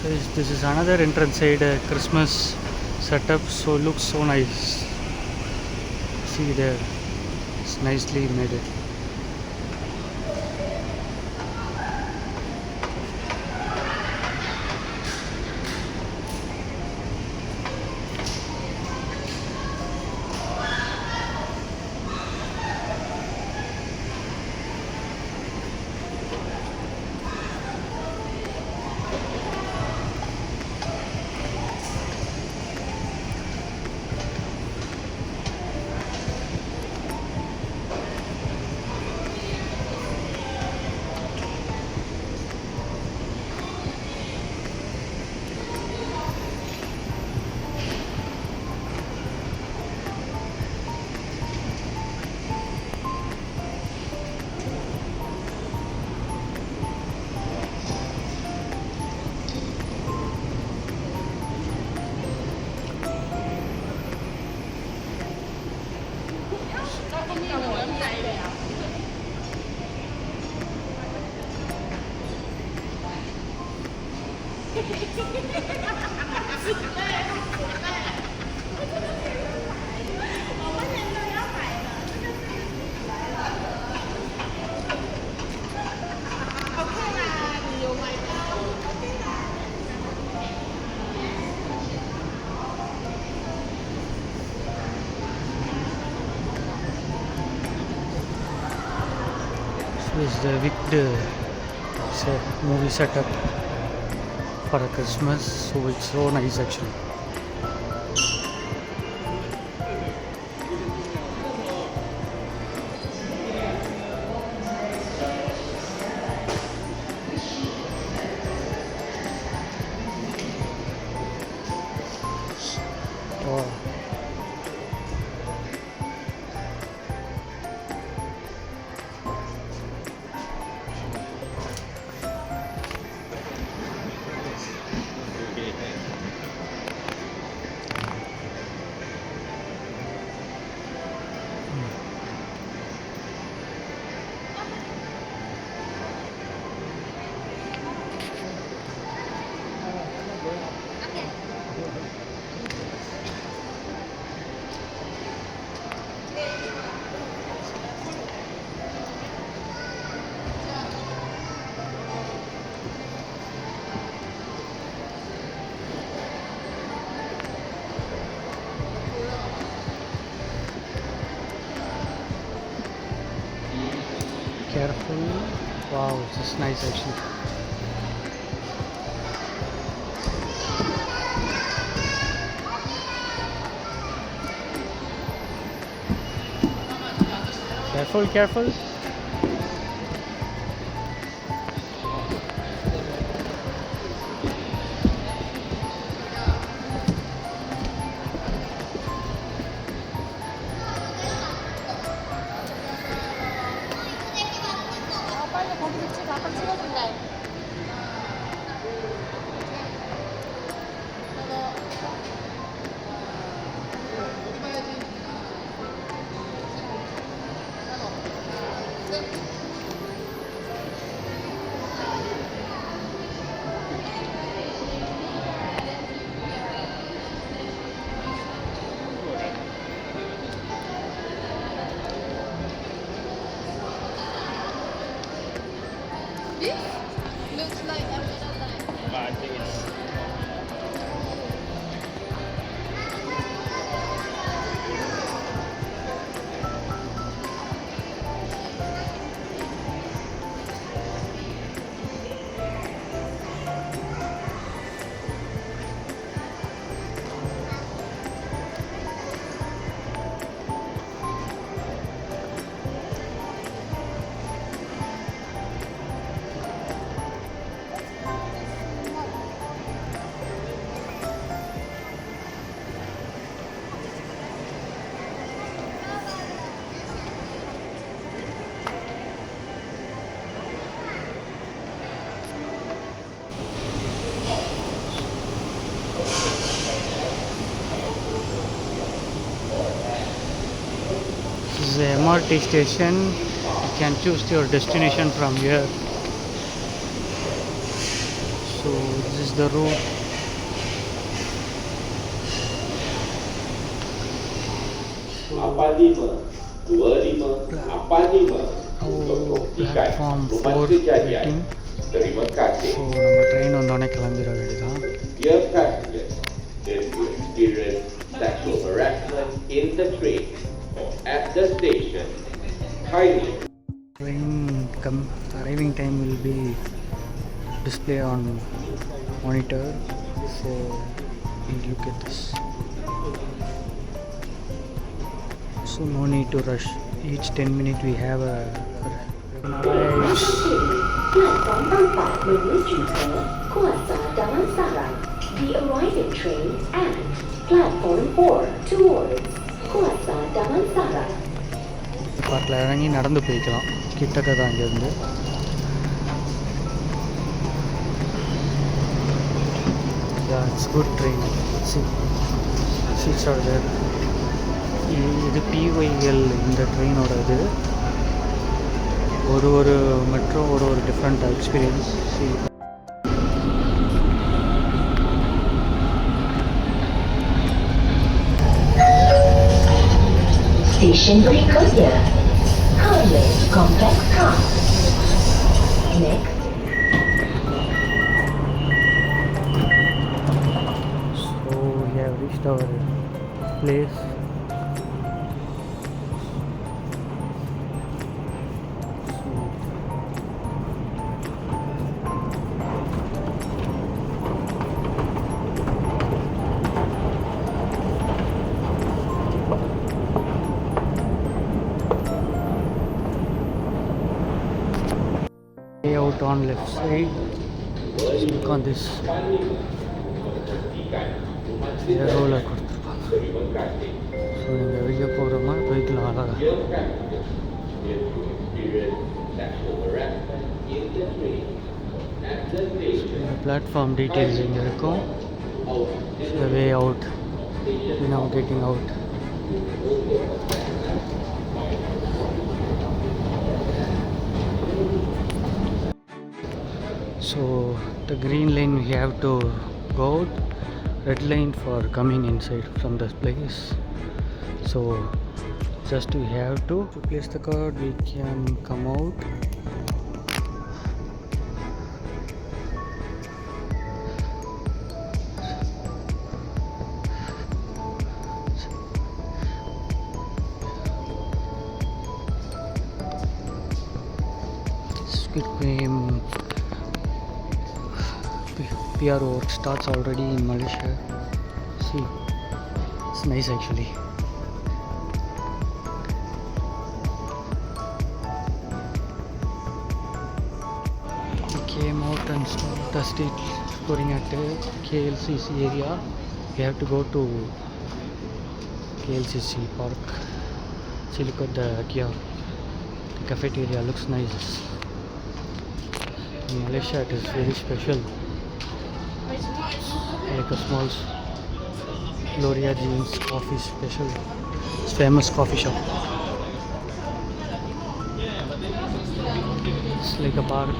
This is another entrance side Christmas setup, so looks so nice. See there, it's nicely made. This is the movie setup for a Christmas, so it's so nice actually. Wow. Careful. Wow, this is nice actually. Careful, careful. Looks like another line. But I think it's This is a MRT station. You can choose your destination from here. So So this is the road. Platform 4 waiting. So நம்ம train வந்தோடனே கிளம்பிட வேண்டியதான். Dear passengers, if you experience sexual harassment in the train or at the station, kindly Train arriving time will be displayed on monitor. So we look at this. So no need to rush. Each 10 minutes we have a Platform 4 menuju ke Kuala Damansara. The arriving train at Platform 4 towards Kuala Damansara. பார்க்கில் இறங்கி நடந்து போய்க்கலாம். கிட்டக்க தான் இங்கேருந்து. Yeah, it's good train. See, seats are there. இது PYL இந்த ட்ரெயினோட இது. ஒரு மெட்ரோ ஒரு different experience. Station berikutnya Highway Complex Car. Next. So we have reached our place. Out on left side. Just look on this. roller கொடுத்துருப்பாங்க. So நீங்கள் வெளியே போகிற மாதிரி போய்க்கலாம் அழகாக. பிளாட்ஃபார்ம் டீட்டெயில்ஸ் இங்கே இருக்கும். the way out, we now getting out. So the green lane we have to go out, red line for coming inside from this place. So just we have to place the card, we can come out. Squid Game PR work starts already in Malaysia. See, it's nice actually. We came out and started the street touring at KLCC area. We have to go to KLCC Park. See, look at the kiosk. The cafeteria looks nice. In Malaysia it is very special. Like a small Gloria Jeans coffee special. It's famous coffee shop. It's like a park.